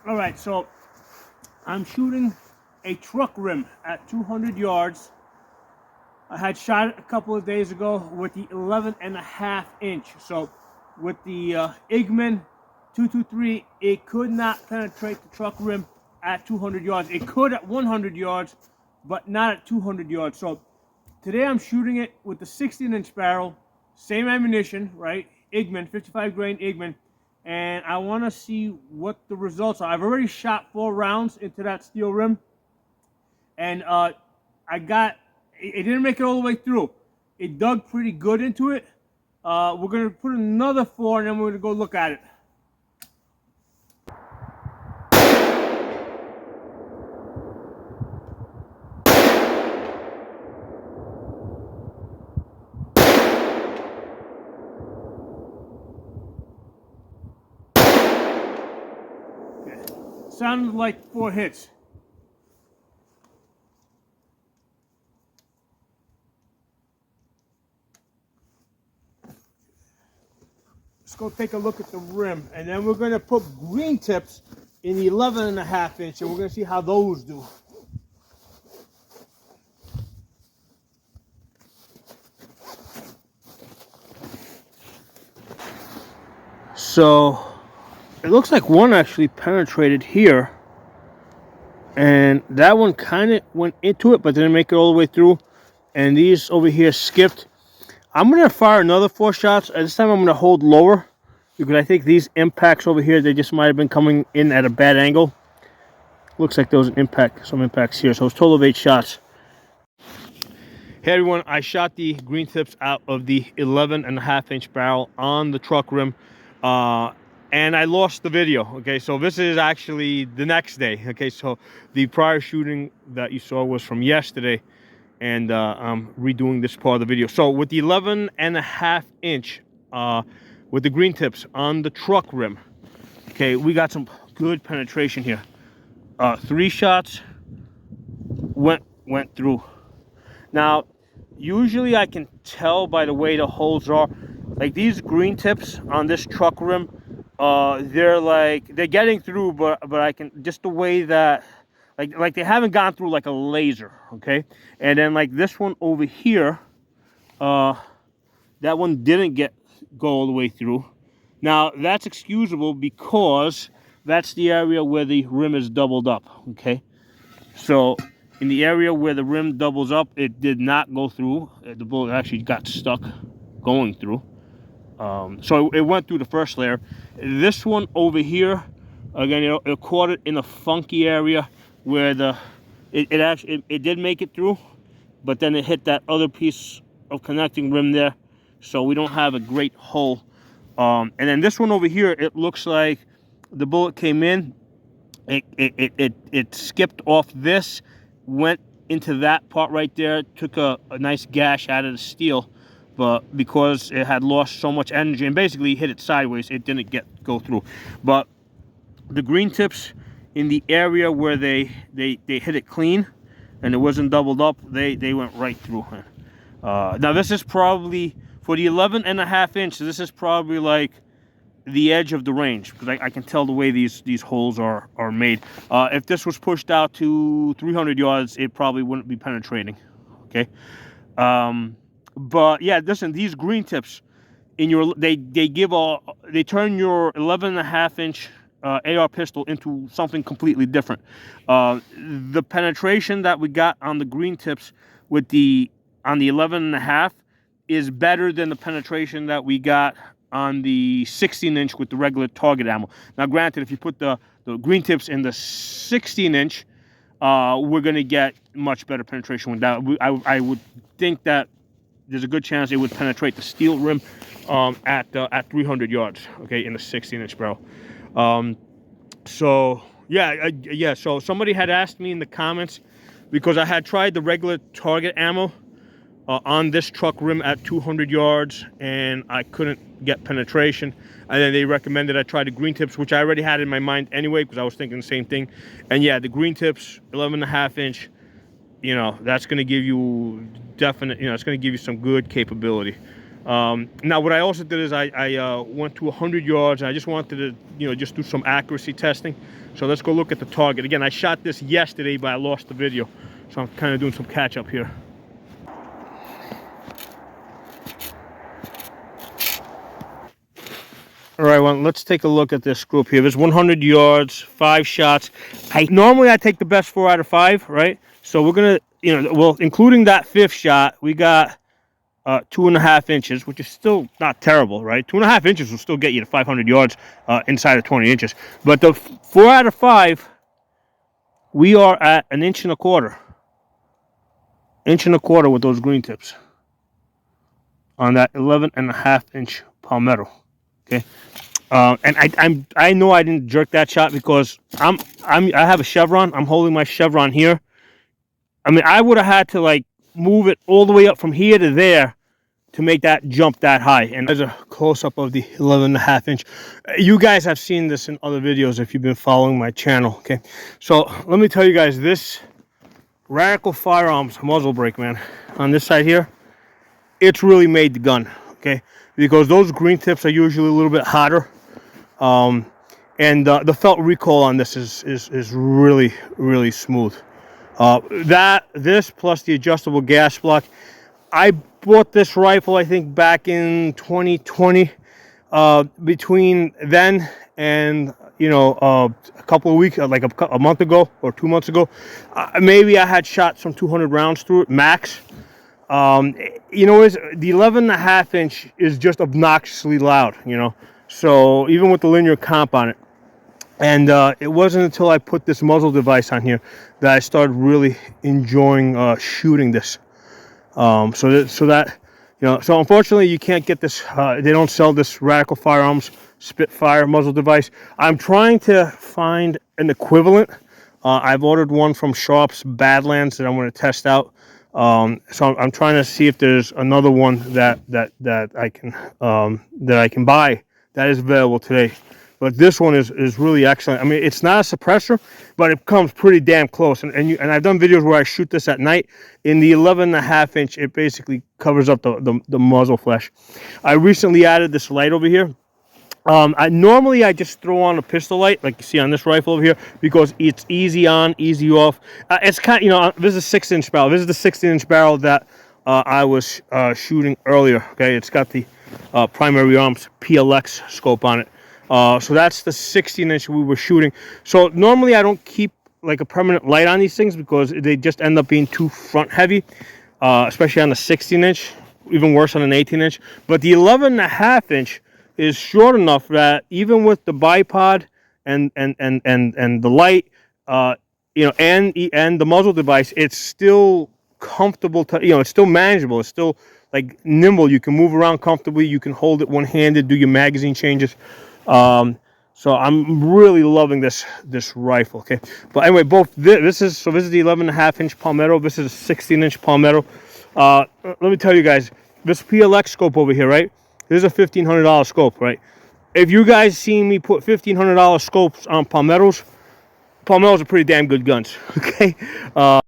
All right, so I'm shooting a truck rim at 200 yards. I had shot it a couple of days ago with the 11.5 inch. So with the Igman 223, it could not penetrate the truck rim at 200 yards. It could at 100 yards, but not at 200 yards. So today I'm shooting it with the 16-inch barrel, same ammunition, right? Igman, 55 grain Igman. And I want to see what the results are. I've already shot 4 rounds into that steel rim, and it didn't make it all the way through. It dug pretty good into it. We're gonna put another 4, and then we're gonna go look at it. Okay. Sounded like 4 hits. Let's go take a look at the rim, and then we're gonna put green tips in the 11.5 inch, and we're gonna see how those do. So it looks like one actually penetrated here, and that one kind of went into it but didn't make it all the way through, and these over here skipped. I'm gonna fire another 4 shots. This time I'm gonna hold lower because I think these impacts over here, they just might have been coming in at a bad angle. Looks like there was some impacts here, so it's a total of 8 shots. Hey everyone, I shot the green tips out of the 11.5 inch barrel on the truck rim, and I lost the video. Okay, so this is actually the next day. Okay, so the prior shooting that you saw was from yesterday, and I'm redoing this part of the video. So with the 11.5 inch, with the green tips on the truck rim, okay, we got some good penetration here. 3 shots went through. Now, usually I can tell by the way the holes are. Like these green tips on this truck rim, they're getting through, but I can, just the way that, like they haven't gone through like a laser, okay? And then like this one over here, that one didn't go all the way through. Now that's excusable because that's the area where the rim is doubled up, okay? So in the area where the rim doubles up, it did not go through. The bullet actually got stuck going through. So it went through the first layer. This one over here, again, it caught it in a funky area where it did make it through, but then it hit that other piece of connecting rim there. So we don't have a great hole. And then this one over here, it looks like the bullet came in. It skipped off this, went into that part right there, took a nice gash out of the steel, but because it had lost so much energy and basically hit it sideways, it didn't go through. But the green tips in the area where they hit it clean and it wasn't doubled up, they went right through. Now this is probably, for the 11.5 inch, this is probably like the edge of the range, because I can tell the way these holes are made. If this was pushed out to 300 yards, it probably wouldn't be penetrating. Okay, but yeah, listen, these green tips in your they turn your 11.5 inch AR pistol into something completely different. The penetration that we got on the green tips with on the 11.5 is better than the penetration that we got on the 16-inch with the regular target ammo. Now, granted, if you put the green tips in the 16-inch, we're going to get much better penetration with that. I would think that there's a good chance it would penetrate the steel rim at 300 yards, okay, in the 16-inch barrel. So yeah. So somebody had asked me in the comments, because I had tried the regular target ammo on this truck rim at 200 yards, and I couldn't get penetration. And then they recommended I try the green tips, which I already had in my mind anyway, because I was thinking the same thing. And yeah, the green tips, 11.5 inch, you know, that's going to give you definite, you know, it's going to give you some good capability. Now, what I also did is I went to 100 yards. And I just wanted to, just do some accuracy testing. So let's go look at the target. Again, I shot this yesterday, but I lost the video. So I'm kind of doing some catch up here. All right, well, let's take a look at this group here. There's 100 yards, 5 shots. Normally I take the best 4 out of 5, right? So we're gonna, well, including that 5th shot, we got 2.5 inches, which is still not terrible, right? 2.5 inches will still get you to 500 yards inside of 20 inches. But the 4 out of 5, we are at 1.25 inches. 1.25 inches with those green tips on that 11.5-inch palmetto. Okay, and I know I didn't jerk that shot because I have a chevron. I'm holding my chevron here. I mean, I would have had to like move it all the way up from here to there to make that jump that high. And there's a close-up of the 11.5 inch. You guys have seen this in other videos if you've been following my channel. Okay, so let me tell you guys, this Radical Firearms muzzle brake, man, on this side here, it's really made the gun. Okay, because those green tips are usually a little bit hotter, and the felt recoil on this is really, really smooth. This plus the adjustable gas block. I bought this rifle, I think, back in 2020. Between then and a couple of weeks, like a month ago or 2 months ago, maybe I had shot some 200 rounds through it max. The 11.5 inch is just obnoxiously loud, so even with the linear comp on it. And it wasn't until I put this muzzle device on here that I started really enjoying shooting this. So unfortunately you can't get this. They don't sell this Radical Firearms Spitfire muzzle device. I'm trying to find an equivalent. I've ordered one from Sharp's Badlands that I'm going to test out. So I'm trying to see if there's another one that I can buy that is available today. But this one is really excellent. I mean, it's not a suppressor, but it comes pretty damn close. And I've done videos where I shoot this at night. In the 11.5 inch, it basically covers up the muzzle flesh. I recently added this light over here. Normally I just throw on a pistol light like you see on this rifle over here because it's easy on, easy off. It's kind of, this is a 6-inch barrel. This is the 16-inch barrel that I was shooting earlier. Okay, it's got the Primary Arms PLX scope on it. So that's the 16-inch we were shooting. So normally I don't keep like a permanent light on these things because they just end up being too front heavy, especially on the 16-inch, even worse on an 18-inch. But the 11.5 inch is short enough that even with the bipod and the light, and the muzzle device, it's still comfortable to, it's still manageable. It's still like nimble. You can move around comfortably. You can hold it one-handed, do your magazine changes. So I'm really loving this rifle. Okay, but anyway, this is the 11.5 inch Palmetto. This is a 16-inch Palmetto. Let me tell you guys, this PLX scope over here, right? This is a $1,500 scope, right? If you guys see me put $1,500 scopes on Palmettos, Palmettos are pretty damn good guns. Okay.